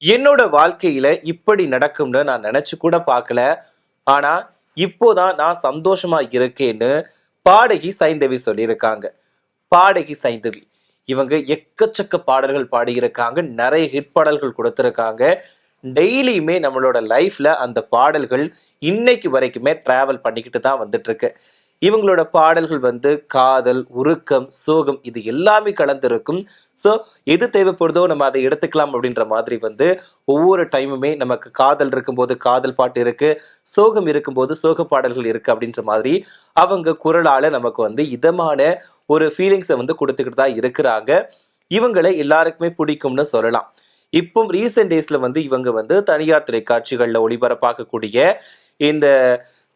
என்னோட வாழ்க்கையில இப்படி நடக்கும்னு நான் நினைச்சு கூட பார்க்கல. ஆனா, இப்போதான் நான் சந்தோஷமா இருக்கேன்னு பாடகி சைந்தவி சொல்லியிருக்காங்க. பாடகி சைந்தவி. இவங்க எக்கச்சக்க பாடல்கள் பாடியிருக்காங்க. நெறைய ஹிட் பாடல்கள் குடுத்திருக்காங்க. டெய்லியுமே நம்மளோட லைஃப்ல அந்த பாடல்கள் இன்னைக்கு வரைக்குமே டிராவல் பண்ணிக்கிட்டு தான் வந்துட்டுருக்கு. இவங்களோட பாடல்கள் வந்து காதல், உருக்கம், சோகம் இது எல்லாமே கலந்திருக்கும். ஸோ எது தேவைப்படுதோ நம்ம அதை எடுத்துக்கலாம் அப்படின்ற மாதிரி வந்து ஒவ்வொரு டைமுமே நமக்கு காதல் இருக்கும்போது காதல் பாட்டு இருக்கு, சோகம் இருக்கும்போது சோக பாடல்கள் இருக்கு அப்படின்ற மாதிரி அவங்க குரலால நமக்கு வந்து இதமான ஒரு ஃபீலிங்ஸை வந்து குடுத்துக்கிட்டு தான் இருக்கிறாங்க. இவங்கள எல்லாருக்குமே பிடிக்கும்னு சொல்லலாம். இப்போ ரீசென்ட் டேஸ்ல வந்து இவங்க வந்து தனியார் தொலைக்காட்சிகள்ல ஒளிபரப்பாக்கக்கூடிய இந்த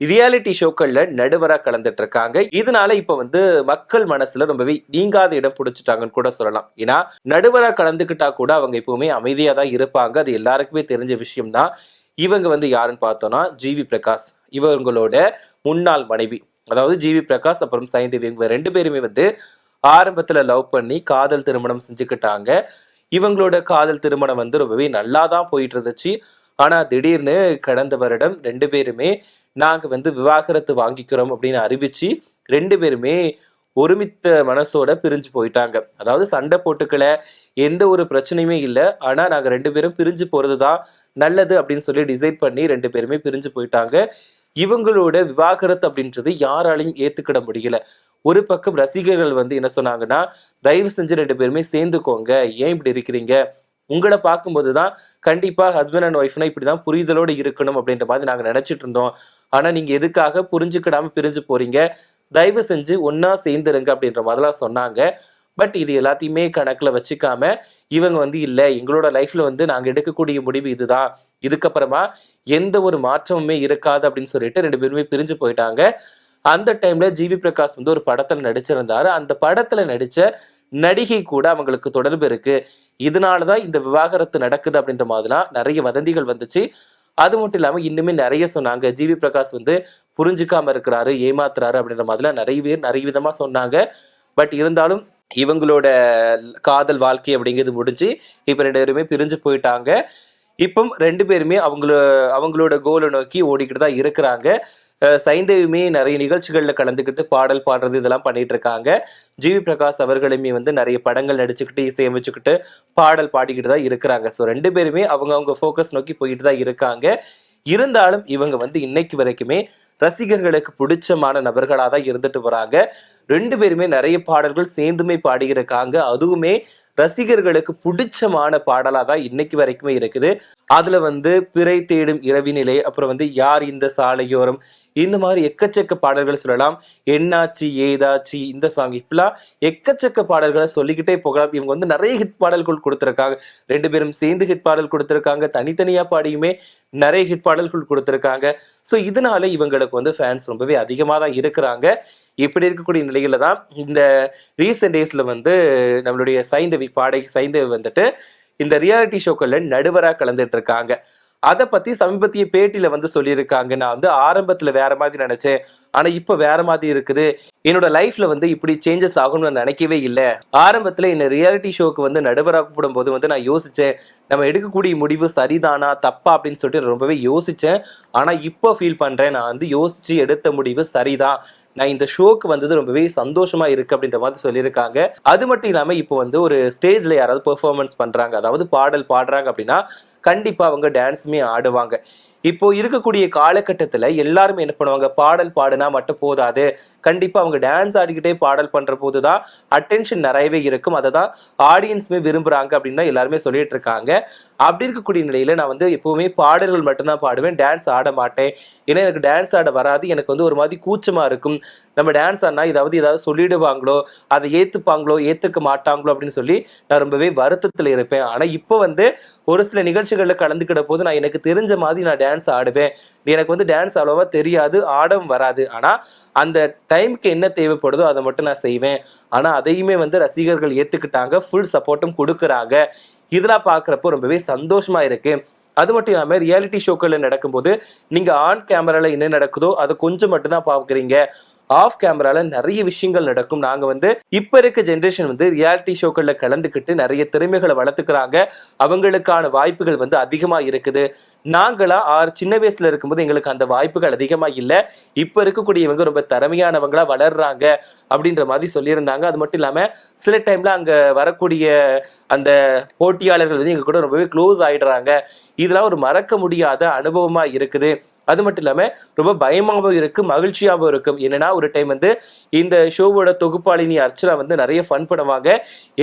ரியாலிட்டி ஷோக்கள்ல நடுவரா கலந்துட்டு இருக்காங்க. இதனால இப்ப வந்து மக்கள் மனசுல ரொம்பவே நீங்காத இடம் பிடிச்சிட்டாங்கன்னு கூட சொல்லலாம். ஏன்னா நடுவரா கலந்துக்கிட்டா கூட அவங்க எப்பவுமே அமைதியா தான் இருப்பாங்க. அது எல்லாருக்குமே தெரிஞ்ச விஷயம் தான். இவங்க வந்து யாருன்னு பார்த்தோம்னா ஜிவி பிரகாஷ். இவங்களோட முன்னாள் மனைவி. அதாவது ஜிவி பிரகாஷ் அப்புறம் சைந்தவி இவங்க 2 பேருமே வந்து ஆரம்பத்துல லவ் பண்ணி காதல் திருமணம் செஞ்சுக்கிட்டாங்க. இவங்களோட காதல் திருமணம் வந்து ரொம்பவே நல்லா தான் போயிட்டு இருந்துச்சு. ஆனா திடீர்னு கடந்த வருடம் 2 பேருமே நாங்க வந்து விவாகரத்து வாங்கிக்கிறோம் அப்படின்னு அறிவிச்சு 2 பேருமே ஒருமித்த மனசோட பிரிஞ்சு போயிட்டாங்க. அதாவது சண்டை போட்டுக்கல, எந்த ஒரு பிரச்சனையுமே இல்ல. ஆனா நாங்க 2 பேரும் பிரிஞ்சு போறது தான் நல்லது அப்படின்னு சொல்லி டிசைட் பண்ணி 2 பேருமே பிரிஞ்சு போயிட்டாங்க. இவங்களோட விவாகரத்து அப்படின்றது யாராலையும் ஏத்துக்கிட முடியல. ஒரு பக்கம் ரசிகர்கள் வந்து என்ன சொன்னாங்கன்னா, தயவு செஞ்சு 2 பேருமே சேர்ந்துக்கோங்க. ஏன் இப்படி இருக்கிறீங்க? உங்கள பார்க்கும்போது தான் கண்டிப்பா ஹஸ்பண்ட் அண்ட் ஒய்ஃப்னா இப்படிதான் புரிதலோட இருக்கணும் அப்படின்ற மாதிரி நாங்க நினைச்சிட்டு இருந்தோம். ஆனா நீங்க எதுக்காக புரிஞ்சுக்கிடாம பிரிஞ்சு போறீங்க? தயவு செஞ்சு ஒண்ணா சேர்ந்துருங்க அப்படின்ற மாதிரிலாம் சொன்னாங்க. பட் இது எல்லாத்தையுமே கணக்குல வச்சுக்காம, இவங்க வந்து இல்ல எங்களோட லைஃப்ல வந்து நாங்க எடுக்கக்கூடிய முடிவு இதுதான். இதுக்கப்புறமா எந்த ஒரு மாற்றமுமே இருக்காது அப்படின்னு சொல்லிட்டு 2 பேருமே பிரிஞ்சு போயிட்டாங்க. அந்த டைம்ல ஜிவி பிரகாஷ் வந்து ஒரு படத்துல நடிச்சிருந்தாரு. அந்த படத்துல நடிச்ச நடிகை கூட அவங்களுக்கு தொடர்பு இருக்கு. இதனால தான் இந்த விவாகரத்து நடக்குது அப்படின்ற மாதிரிலாம் நெறைய வதந்திகள் வந்துச்சு. அது மட்டும் இல்லாம இன்னுமே நெறைய சொன்னாங்க. ஜிவி பிரகாஷ் வந்து புரிஞ்சுக்காம இருக்கிறாரு, ஏமாத்துறாரு அப்படின்ற மாதிரிலாம் நெறைய பேர் நெறைய விதமா சொன்னாங்க. பட் இருந்தாலும் இவங்களோட காதல் வாழ்க்கை அப்படிங்கிறது முடிஞ்சு, இப்ப 2 பேருமே பிரிஞ்சு போயிட்டாங்க. இப்பம் 2 பேருமே அவங்களோட கோல நோக்கி ஓடிக்கிட்டு தான் இருக்கிறாங்க. சைந்தவியுமே நெறைய நிகழ்ச்சிகள்ல கலந்துக்கிட்டு பாடல் பாடுறது இதெல்லாம் பண்ணிட்டு இருக்காங்க. ஜிவி பிரகாஷ் அவர்களுமே வந்து நெறைய படங்கள் நடிச்சுக்கிட்டு, இசையமைச்சுக்கிட்டு, பாடல் பாடிக்கிட்டு தான் இருக்கிறாங்க. ஸோ 2 பேருமே அவங்க ஃபோக்கஸ் நோக்கி போயிட்டு தான் இருக்காங்க. இருந்தாலும் இவங்க வந்து இன்னைக்கு வரைக்குமே ரசிகர்களுக்கு பிடிச்சமான நபர்களா தான் இருந்துட்டு வராங்க. 2 பேருமே நெறைய பாடல்கள் சேர்ந்துமே பாடியிருக்காங்க. அதுவுமே ரசிகர்களுக்கு புடிச்சமான பாடலா தான் இன்னைக்கு வரைக்குமே இருக்குது. அதுல வந்து பிறை தேடும் இரவினிலே, அப்புறம் வந்து யார் இந்த சாலையோரம் இந்த மாதிரி எக்கச்சக்க பாடல்கள் சொல்லலாம். என்னாச்சு ஏதாச்சு இந்த சாங் இப்படிலாம் எக்கச்சக்க பாடல்களை சொல்லிக்கிட்டே போகலாம். இவங்க வந்து நிறைய ஹிட் பாடல்கள் கொடுத்துருக்காங்க. 2 பேரும் சேர்ந்து ஹிட் பாடல் கொடுத்துருக்காங்க. தனித்தனியா பாடியுமே நிறைய ஹிட் பாடல்கள் கொடுத்துருக்காங்க. ஸோ இதனால இவங்களுக்கு வந்து ஃபேன்ஸ் ரொம்பவே அதிகமாக தான் இருக்கிறாங்க. இப்படி இருக்கக்கூடிய நிலையில தான் இந்த ரீசெண்ட் டேஸ்ல வந்து நம்மளுடைய சைந்தவி பாடகி சைந்தவி வந்துட்டு இந்த ரியாலிட்டி ஷோக்கள்ல நடுவரா கலந்துட்டு இருக்காங்க. அதை பத்தி சமீபத்திய பேட்டியில வந்து சொல்லியிருக்காங்க. நான் வந்து ஆரம்பத்துல வேற மாதிரி நினைச்சேன், ஆனா இப்ப வேற மாதிரி இருக்குது. என்னோட லைஃப்ல வந்து இப்படி சேஞ்சஸ் ஆகும்னு நான் நினைக்கவே இல்லை. ஆரம்பத்துல என்ன ரியாலிட்டி ஷோக்கு வந்து நடுவராக்கப்படும் போது வந்து நான் யோசிச்சேன், நம்ம எடுக்கக்கூடிய முடிவு சரிதானா தப்பா அப்படின்னு சொல்லிட்டு ரொம்பவே யோசிச்சேன். ஆனா இப்போ ஃபீல் பண்றேன், நான் வந்து யோசிச்சு எடுத்த முடிவு சரிதான். நான் இந்த ஷோக்கு வந்தது ரொம்பவே சந்தோஷமா இருக்கு அப்படின்ற மாதிரி சொல்லியிருக்காங்க. அது மட்டும் இல்லாம இப்போ வந்து ஒரு ஸ்டேஜ்ல யாராவது பெர்ஃபார்மன்ஸ் பண்றாங்க, அதாவது பாடல் பாடுறாங்க அப்படின்னா கண்டிப்பா அவங்க டான்ஸுமே ஆடுவாங்க. இப்போ இருக்கக்கூடிய காலகட்டத்துல எல்லாருமே என்ன பண்ணுவாங்க, பாடல் பாடுனா மட்டும் போதாது, கண்டிப்பா அவங்க டான்ஸ் ஆடிக்கிட்டே பாடல் பண்ற போதுதான் அட்டென்ஷன் நிறையவே இருக்கும். அதை தான் ஆடியன்ஸுமே விரும்புறாங்க அப்படின்னு தான் எல்லாருமே சொல்லிட்டு இருக்காங்க. அப்படி இருக்கக்கூடிய நிலையில நான் வந்து எப்பவுமே பாடல்கள் மட்டும்தான் பாடுவேன், டான்ஸ் ஆட மாட்டேன். ஏன்னா எனக்கு டான்ஸ் ஆட வராது. எனக்கு வந்து ஒரு மாதிரி கூச்சமா இருக்கும். நம்ம டான்ஸ் ஆடினா ஏதாவது சொல்லிடுவாங்களோ, அதை ஏத்துப்பாங்களோ ஏத்துக்க மாட்டாங்களோ அப்படின்னு சொல்லி நான் ரொம்பவே வருத்தத்துல இருப்பேன். ஆனா இப்போ வந்து ஒரு சில நிகழ்ச்சிகள்ல கலந்துக்கிட போது நான் எனக்கு தெரிஞ்ச மாதிரி நான் டான்ஸ் ஆடுவேன். எனக்கு வந்து டான்ஸ் அவ்வளவா தெரியாது, ஆடவும் வராது. ஆனா அந்த டைமுக்கு என்ன தேவைப்படுதோ அதை மட்டும் நான் செய்வேன். ஆனா அதையுமே வந்து ரசிகர்கள் ஏத்துக்கிட்டாங்க, ஃபுல் சப்போர்ட்டும் கொடுக்குறாங்க. இதெல்லாம் பார்க்குறப்போ ரொம்பவே சந்தோஷமா இருக்கு. அது மட்டும் இல்லாமல் ரியாலிட்டி ஷோக்கள்ல நடக்கும்போது நீங்க ஆன் கேமரால என்ன நடக்குதோ அதை கொஞ்சம் மட்டும்தான் பார்க்குறீங்க. ஆஃப் கேமரால நிறைய விஷயங்கள் நடக்கும். நாங்க வந்து இப்ப இருக்க ஜெனரேஷன் வந்து ரியாலிட்டி ஷோக்கள்ல கலந்துக்கிட்டு நிறைய திறமைகளை வளர்த்துக்கிறாங்க. அவங்களுக்கான வாய்ப்புகள் வந்து அதிகமா இருக்குது. நாங்களா சின்ன வயசுல இருக்கும்போது எங்களுக்கு அந்த வாய்ப்புகள் அதிகமா இல்ல. இப்ப இருக்கக்கூடியவங்க ரொம்ப திறமையானவங்களா வளர்றாங்க அப்படின்ற மாதிரி சொல்லியிருந்தாங்க. அது மட்டும் இல்லாம சில டைம்ல அங்க வரக்கூடிய அந்த போட்டியாளர்கள் வந்து எங்க கூட ரொம்பவே க்ளோஸ் ஆயிடுறாங்க. இதெல்லாம் ஒரு மறக்க முடியாத அனுபவமா இருக்குது. அது மட்டும் இல்லாம ரொம்ப பயமாவும் இருக்கு, மகிழ்ச்சியாவும் இருக்கும். என்னன்னா ஒரு டைம் வந்து இந்த ஷோவோட தொகுப்பாளினி அர்ச்சனா வந்து நிறைய ஃபன் பண்ணுவாங்க.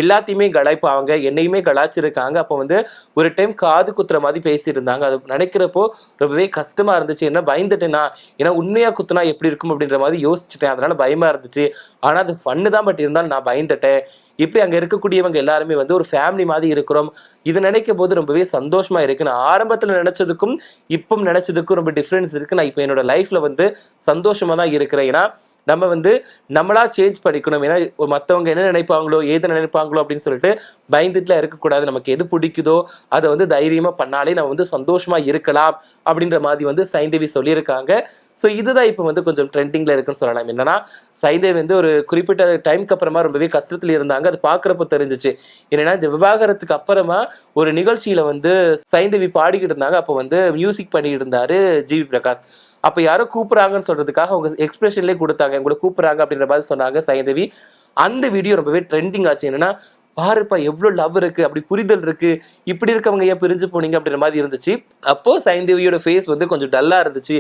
எல்லாத்தையுமே கலாய்ப்பாங்க, என்னையுமே கலாய்ச்சிருக்காங்க. அப்போ வந்து ஒரு டைம் காது குத்துற மாதிரி பேசியிருந்தாங்க. அது நினைக்கிறப்போ ரொம்பவே கஷ்டமா இருந்துச்சு. என்ன பயந்துட்டேனா, ஏன்னா உண்மையா குத்துனா எப்படி இருக்கும் அப்படின்ற மாதிரி யோசிச்சுட்டேன். அதனால பயமா இருந்துச்சு. ஆனா அது ஃபன்னு தான். பட் இருந்தாலும் நான் பயந்துட்டேன். இப்படி அங்க இருக்கக்கூடியவங்க எல்லாருமே வந்து ஒரு ஃபேமிலி மாதிரி இருக்கிறோம். இது நினைக்கும் போது ரொம்பவே சந்தோஷமா இருக்கு. நான் ஆரம்பத்துல நினைச்சதுக்கும் இப்போ நினைச்சதுக்கும் ரொம்ப டிஃபரன்ஸ் இருக்கு. நான் இப்போ என்னோட லைஃப்ல வந்து சந்தோஷமா தான் இருக்கிறேன். ஏன்னா நம்ம வந்து நம்மளா சேஞ்ச் பண்ணிக்கணும். ஏன்னா மற்றவங்க என்ன நினைப்பாங்களோ ஏது நினைப்பாங்களோ அப்படின்னு சொல்லிட்டு பயந்துட்டுலாம் இருக்கக்கூடாது. நமக்கு எது பிடிக்குதோ அதை வந்து தைரியமா பண்ணாலே நம்ம வந்து சந்தோஷமா இருக்கலாம் அப்படின்ற மாதிரி வந்து சைந்தவி சொல்லியிருக்காங்க. ஸோ இதுதான் இப்போ வந்து கொஞ்சம் ட்ரெண்டிங்ல இருக்குன்னு சொல்லலாம். என்னன்னா சைந்தவி வந்து ஒரு குறிப்பிட்ட டைமுக்கு அப்புறமா ரொம்பவே கஷ்டத்துல இருந்தாங்க. அது பார்க்குறப்போ தெரிஞ்சிச்சு. என்னன்னா இந்த விவாகரத்துக்கு அப்புறமா ஒரு நிகழ்ச்சியில வந்து சைந்தவி பாடிக்கிட்டு இருந்தாங்க. அப்போ வந்து மியூசிக் பண்ணிட்டு இருந்தாரு ஜிவி பிரகாஷ். அப்ப யாரோ கூப்பிடுறாங்கன்னு சொல்றதுக்காக அவங்க எக்ஸ்பிரஷன்லேயே கொடுத்தாங்க. உங்களை கூப்பிடுறாங்க அப்படின்ற மாதிரி சொன்னாங்க சைந்தவி. அந்த வீடியோ ரொம்பவே ட்ரெண்டிங் ஆச்சு. என்னன்னா பாருப்பா எவ்வளவு லவ் இருக்கு, அப்படி புரிதல் இருக்கு, இப்படி இருக்கவங்க ஏன் பிரிஞ்சு போனீங்க அப்படின்ற மாதிரி இருந்துச்சு. அப்போ சைந்தவியோட ஃபேஸ் வந்து கொஞ்சம் டல்லா இருந்துச்சு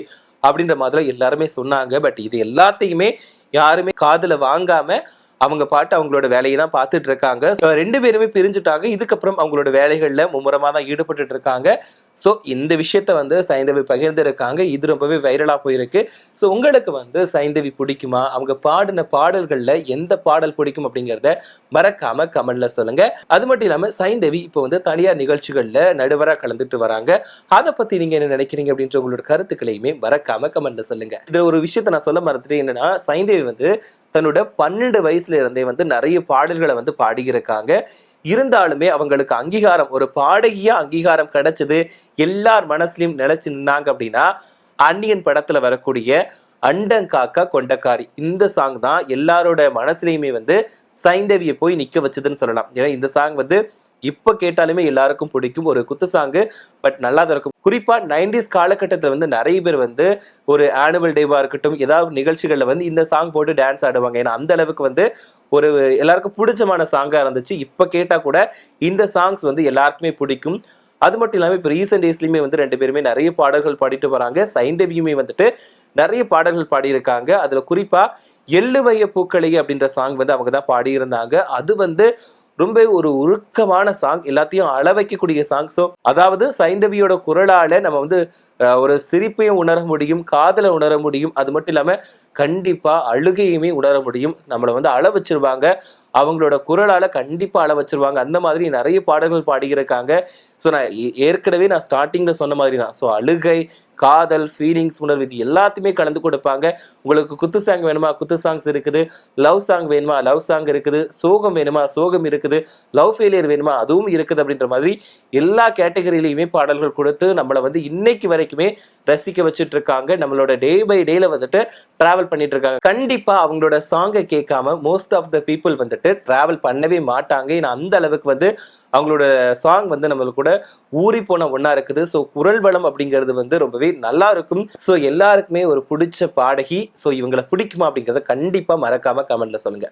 அப்படின்ற மாதிரி எல்லாருமே சொன்னாங்க. பட் இது எல்லாத்தையுமே யாருமே காதுல வாங்காம அவங்க பாட்டு அவங்களோட வேலையை தான் பார்த்துட்டு இருக்காங்க. ரெண்டு பேருமே பிரிஞ்சுட்டாங்க. இதுக்கப்புறம் அவங்களோட வேலைகள்ல மும்முரமா தான் ஈடுபட்டு இருக்காங்க. ஸோ இந்த விஷயத்த வந்து சைந்தவி பகிர்ந்து இருக்காங்க. இது ரொம்பவே வைரலா போயிருக்கு. ஸோ உங்களுக்கு வந்து சைந்தவி பிடிக்குமா, அவங்க பாடின பாடல்கள்ல எந்த பாடல் பிடிக்கும் அப்படிங்கிறத மறக்காம கமெண்ட்ல சொல்லுங்க. அது மட்டும் இல்லாம சைந்தவி இப்போ வந்து தனியார் நிகழ்ச்சிகள்ல நடுவரா கலந்துட்டு வராங்க. அதை பத்தி நீங்க என்ன நினைக்கிறீங்க அப்படின்ற உங்களோட கருத்துக்களையுமே மறக்காம கமெண்ட்ல சொல்லுங்க. இதுல ஒரு விஷயத்த நான் சொல்ல மறந்துட்டேன். என்னன்னா சைந்தவி வந்து தன்னோட 12 வயசுல இருந்தே வந்து நிறைய பாடல்களை வந்து பாடியிருக்காங்க. இருந்தாலுமே அவங்களுக்கு அங்கீகாரம், ஒரு பாடகியா அங்கீகாரம் கிடைச்சது, எல்லார் மனசுலயும் நிலைச்சு நின்னாங்க அப்படின்னா அந்நியன் படத்துல வரக்கூடிய அண்டங்காக்கா கொண்டக்காரி இந்த சாங் தான் எல்லாரோட மனசுலயுமே வந்து சைந்தவியை போய் நிக்க வச்சதுன்னு சொல்லலாம். ஏன்னா இந்த சாங் வந்து இப்ப கேட்டாலுமே எல்லாருக்கும் பிடிக்கும் ஒரு குத்து சாங்கு. பட் நல்லா தான் இருக்கும். குறிப்பா 90s காலகட்டத்தில் வந்து நிறைய பேர் வந்து ஒரு ஆனுவல் டேவா இருக்கட்டும், ஏதாவது நிகழ்ச்சிகள்ல வந்து இந்த சாங் போட்டு டான்ஸ் ஆடுவாங்க. ஏன்னா அந்த அளவுக்கு வந்து ஒரு எல்லாருக்கும் பிடிச்சமான சாங்கா இருந்துச்சு. இப்ப கேட்டா கூட இந்த சாங்ஸ் வந்து எல்லாருக்குமே பிடிக்கும். அது மட்டும் இல்லாமல் இப்போ ரீசெண்ட் டேஸ்லயுமே வந்து ரெண்டு பேருமே நிறைய பாடல்கள் பாடிட்டு வராங்க. சைந்தவியுமே வந்துட்டு நிறைய பாடல்கள் பாடியிருக்காங்க. அதுல குறிப்பா எள்ளுவைய பூக்களி அப்படின்ற சாங் வந்து அவங்க தான் பாடியிருந்தாங்க. அது வந்து ரொம்ப ஒரு உருக்கமான சாங், எல்லாத்தையும் அள வைக்கக்கூடிய சாங். ஸோ அதாவது சைந்தவியோட குரலால நம்ம வந்து ஒரு சிரிப்பையும் உணர முடியும், காதலை உணர முடியும். அது மட்டும் இல்லாம கண்டிப்பா அழுகையுமே உணர முடியும். நம்மளை வந்து அள வச்சிருவாங்க. அவங்களோட குரலால கண்டிப்பா அள வச்சிருவாங்க. அந்த மாதிரி நிறைய பாடல்கள் பாடியிருக்காங்க. ஸோ நான் ஏற்கனவே நான் ஸ்டார்டிங்ல சொன்ன மாதிரி தான். ஸோ அழுகை, காதல், ஃபீலிங்ஸ், உணர்வு இது எல்லாத்தையுமே கலந்து கொடுப்பாங்க. உங்களுக்கு குத்து சாங் வேணுமா, குத்து சாங்ஸ் இருக்குது. லவ் சாங் வேணுமா, லவ் சாங் இருக்குது. சோகம் வேணுமா, சோகம் இருக்குது. லவ் ஃபெயிலியர் வேணுமா, அதுவும் இருக்குது. அப்படின்ற மாதிரி எல்லா கேட்டகரியிலையுமே பாடல்கள் கொடுத்து நம்மளை வந்து இன்னைக்கு வரைக்குமே ரசிக்க வச்சுட்டு இருக்காங்க. நம்மளோட டே பை டேல வந்துட்டு டிராவல் பண்ணிட்டு இருக்காங்க. கண்டிப்பா அவங்களோட சாங்கை கேட்காம மோஸ்ட் ஆஃப் த பீப்புள் வந்துட்டு டிராவல் பண்ணவே மாட்டாங்க. ஏன்னா அந்த அளவுக்கு வந்து அவங்களோட சாங் வந்து நம்மளுக்கு கூட ஊறி போன ஒன்னா இருக்குது. ஸோ குரல் வளம் அப்படிங்கிறது வந்து ரொம்பவே நல்லா இருக்கும். ஸோ எல்லாருக்குமே ஒரு பிடிச்ச பாடகி. ஸோ இவங்களை பிடிக்குமா அப்படிங்கிறத கண்டிப்பா மறக்காம கமெண்ட்ல சொல்லுங்க.